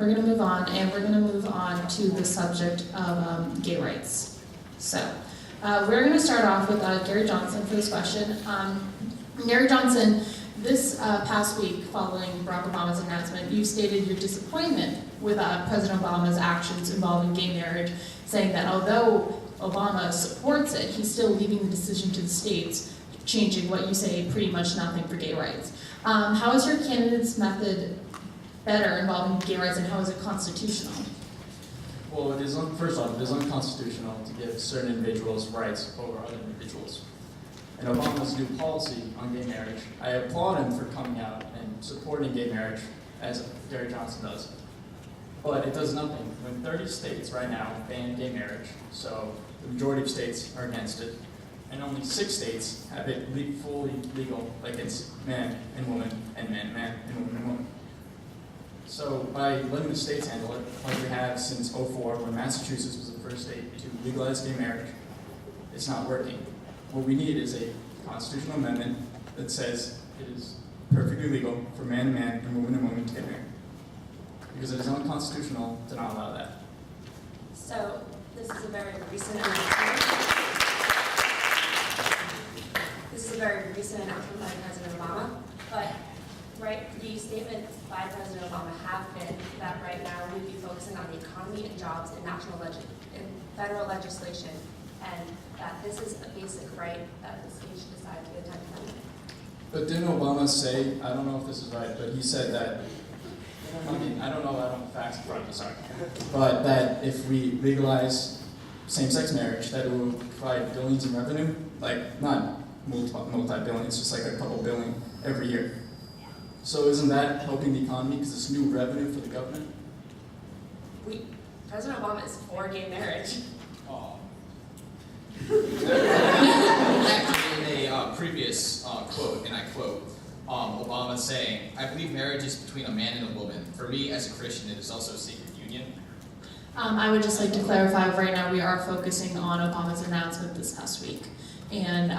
we're going to move on, and we're going to move on to the subject of gay rights. So, we're going to start off with Gary Johnson for this question. Gary Johnson, this past week, following Barack Obama's announcement, you stated your disappointment with President Obama's actions involving gay marriage, saying that although Obama supports it, he's still leaving the decision to the states, changing what you say pretty much nothing for gay rights. How is your candidate's method better involving gay rights, and how is it constitutional? Well, first off, it is unconstitutional to give certain individuals rights over other individuals. And Obama's new policy on gay marriage, I applaud him for coming out and supporting gay marriage, as Gary Johnson does. But it does nothing when 30 states right now ban gay marriage, so the majority of states are against it, and only 6 states have it fully legal, like it's man and woman, and man and woman and woman. So by letting the states handle it, like we have since '04, when Massachusetts was the first state to legalize gay marriage, it's not working. What we need is a constitutional amendment that says it is perfectly legal for man to man and woman to get married. Because it is unconstitutional to not allow that. So this is a very recent announcement. This is a very recent announcement by President Obama, but the statements by President Obama have been that right now we'd be focusing on the economy and jobs and federal legislation, and that this is a basic right that the state should decide to the 10th Amendment. But didn't Obama say, I don't know if this is right, but he said that, I don't have facts in front of me, sorry, but that if we legalize same-sex marriage, that it will provide billions in revenue, like not multi-billions, just like a couple billion every year. So isn't that helping the economy because it's new revenue for the government? President Obama is for gay marriage. Oh. In a previous quote, and I quote, Obama saying, "I believe marriage is between a man and a woman. For me, as a Christian, it is also a sacred union." I would just like to clarify, right now we are focusing on Obama's announcement this past week. And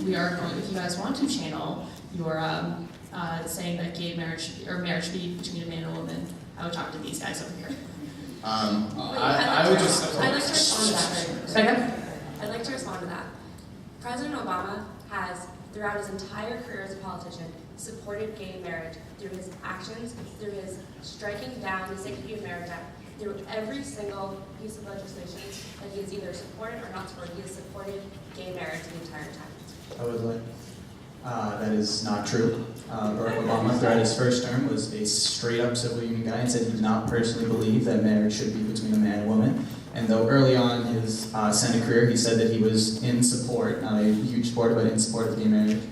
we are going, if you guys want to channel your saying that gay marriage, or marriage should be between a man and a woman, I would talk to these guys over here. I'd like to respond to that. Second? I'd like to respond to that. President Obama has, throughout his entire career as a politician, supported gay marriage through his actions, through his striking down the Sanctity of Marriage Act, through every single piece of legislation that he has either supported or not supported. He has supported gay marriage the entire time. I would like. That is not true. Barack Obama, throughout his first term, was a straight-up civil union guy and said he did not personally believe that marriage should be between a man and woman. And though early on in his Senate career, he said that he was in support, not a huge supporter, but in support of gay marriage,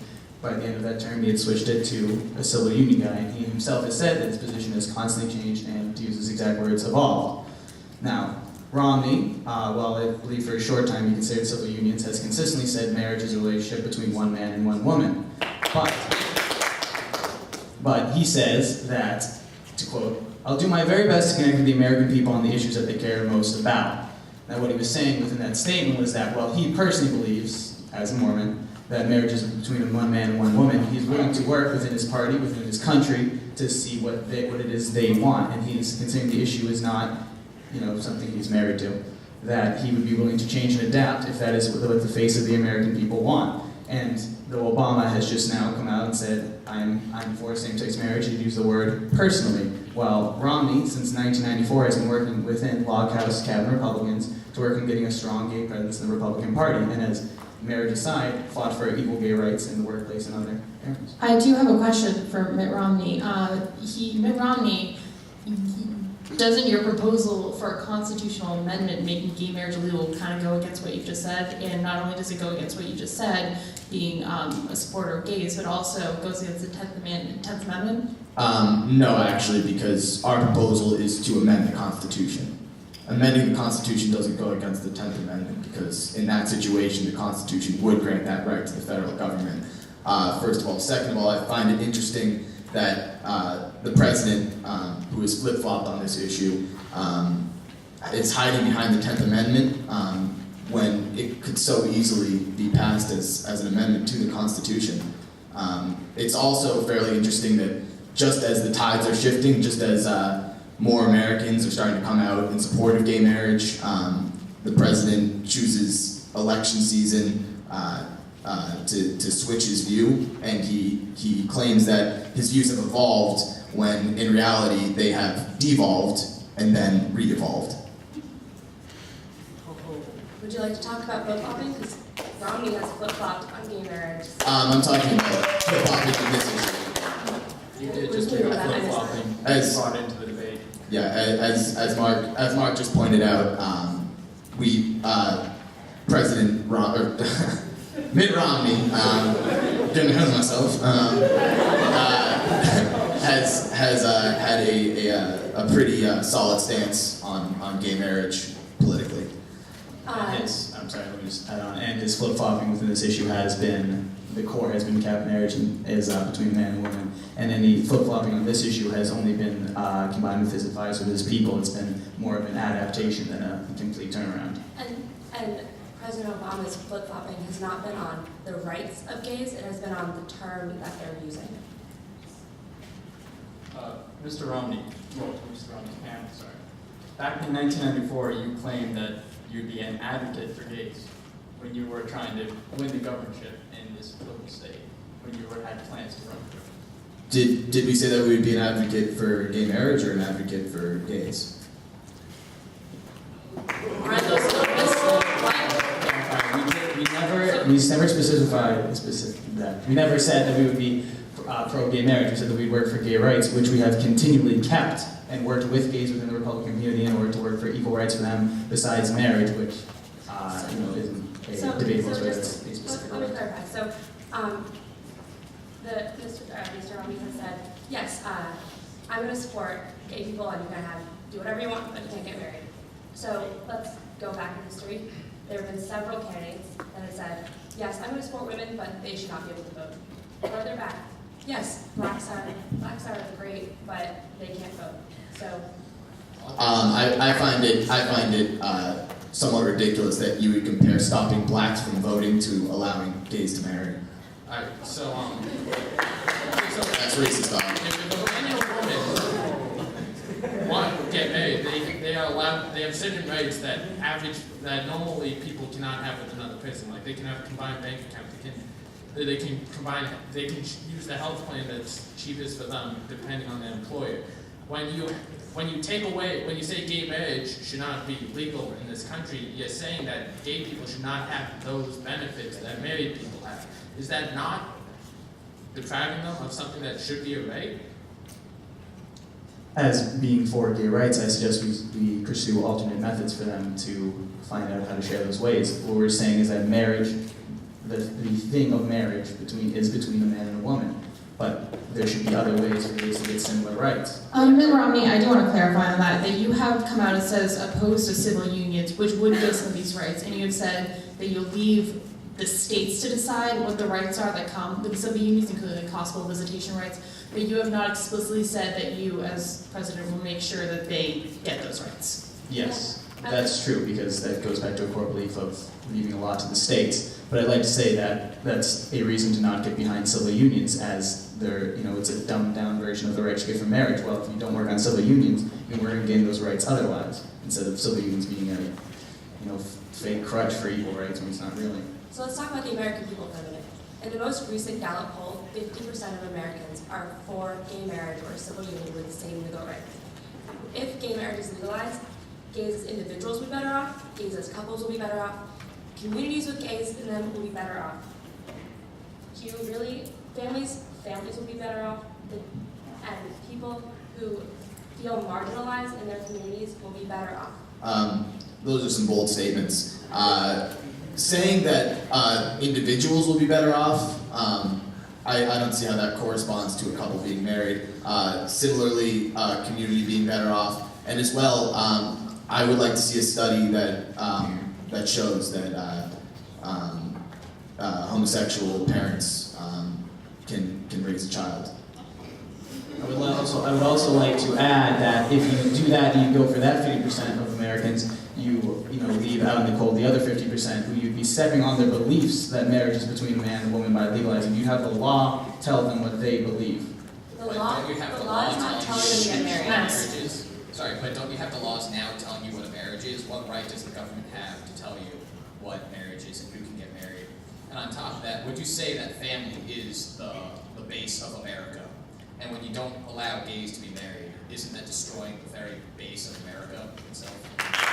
by the end of that term, he had switched it to a civil union guy. And he himself has said that his position has constantly changed and, to use his exact words, evolved. Now, Romney, while I believe for a short time he considered civil unions, has consistently said marriage is a relationship between one man and one woman. But he says that, to quote, "I'll do my very best to connect with the American people on the issues that they care most about." Now what he was saying within that statement was that while he personally believes, as a Mormon, that marriage is between one man and one woman, he's willing to work within his party, within his country, to see what it is they want. And he's considering the issue is not something he's married to, that he would be willing to change and adapt if that is what the face of the American people want. And though Obama has just now come out and said, I'm for same-sex marriage, he'd use the word personally, while Romney, since 1994, has been working within Loghouse Cabinet Republicans to work on getting a strong gay presence in the Republican Party, and has, marriage aside, fought for equal gay rights in the workplace and other areas. I do have a question for Mitt Romney. Mitt Romney, doesn't your proposal for a constitutional amendment making gay marriage illegal kind of go against what you've just said? And not only does it go against what you just said, being a supporter of gays, but also goes against the 10th Amendment? No, actually, because our proposal is to amend the Constitution. Amending the Constitution doesn't go against the 10th Amendment, because in that situation, the Constitution would grant that right to the federal government. First of all. Second of all, I find it interesting that the president, who has flip-flopped on this issue, is hiding behind the 10th Amendment when it could so easily be passed as an amendment to the Constitution. It's also fairly interesting that just as the tides are shifting, just as more Americans are starting to come out in support of gay marriage. The president chooses election season to switch his view, and he claims that his views have evolved when in reality they have devolved and then re-evolved. Would you like to talk about flip-flopping? Because Romney has flip-flopped on gay marriage. I'm talking about flip-flopping on this issue. You did just bring up flip-flopping, As- brought into the debate. Yeah, as Mark just pointed out, Mitt Romney, getting ahead of myself, has had a pretty solid stance on gay marriage politically. And I'm sorry, let me just add on. And his flip-flopping within this issue has been, the core has been cap marriage is between man and woman. And any flip-flopping on this issue has only been combined with his advice with his people. It's been more of an adaptation than a complete turnaround. And President Obama's flip-flopping has not been on the rights of gays, it has been on the term that they're using. Mr. Romney, sorry. Back in 1994, you claimed that you'd be an advocate for gays when you were trying to win the governorship in this political state, when you had plans to run for it. Did we say that we would be an advocate for gay marriage or an advocate for gays? Are those We never specified that. We never said that we would be pro-gay marriage. We said that we'd work for gay rights, which we have continually kept and worked with gays within the Republican community in order to work for equal rights for them besides marriage, which isn't a debatable whether it's a specific let me right. clarify. So, Mr. Romney has said, yes, I'm going to support gay people and you can do whatever you want, but you can't get married. So let's go back in history. There have been several candidates that have said, yes, I'm going to support women, but they should not be able to vote. Further back, yes, blacks are great, but they can't vote. So I find it somewhat ridiculous that you would compare stopping blacks from voting to allowing gays to marry. Alright, so That's racist, dog. if a millennial woman want to get married, they are allowed. They have certain rights that normally people cannot have with another person. Like they can have a combined bank account. They can use the health plan that's cheapest for them, depending on their employer. When you say gay marriage should not be legal in this country, you're saying that gay people should not have those benefits that married people have. Is that not depriving them of something that should be a right? As being for gay rights, I suggest we pursue alternate methods for them to find out how to share those ways. What we're saying is that marriage, the thing of marriage is between a man and a woman, but there should be other ways for gays to get similar rights. Mitt Romney, I do want to clarify on that you have come out and says opposed to civil unions, which would give some of these rights, and you have said that you'll leave the states to decide what the rights are that come with civil unions, including hospital visitation rights, but you have not explicitly said that you, as president, will make sure that they get those rights. Yes, that's true, because that goes back to a core belief of leaving a lot to the states. But I'd like to say that that's a reason to not get behind civil unions, as they're, it's a dumbed down version of the rights you get from marriage. Well, if you don't work on civil unions, then we're going to gain those rights otherwise, instead of civil unions being a fake crutch for equal rights when it's not really. So let's talk about the American people for a minute. In the most recent Gallup poll, 50% of Americans are for gay marriage or civil union with the same legal rights. If gay marriage is legalized, gays as individuals will be better off, gays as couples will be better off, communities with gays in them will be better off. Families will be better off, and people who feel marginalized in their communities will be better off. Those are some bold statements. Saying that individuals will be better off, I don't see how that corresponds to a couple being married. Similarly, community being better off, and as well, I would like to see a study that shows that homosexual parents can raise a child. I would also like to add that if you do that and you go for that 50% of Americans, you leave out in the cold the other 50% who you'd be stepping on their beliefs that marriage is between a man and a woman by legalizing. You'd have the law tell them what they believe. The law is not telling them to get married. Sorry, but don't you have the laws now telling you what a marriage is? What right does the government have to tell you what marriage is and who can get married? And on top of that, would you say that family is the base of America? And when you don't allow gays to be married, isn't that destroying the very base of America itself?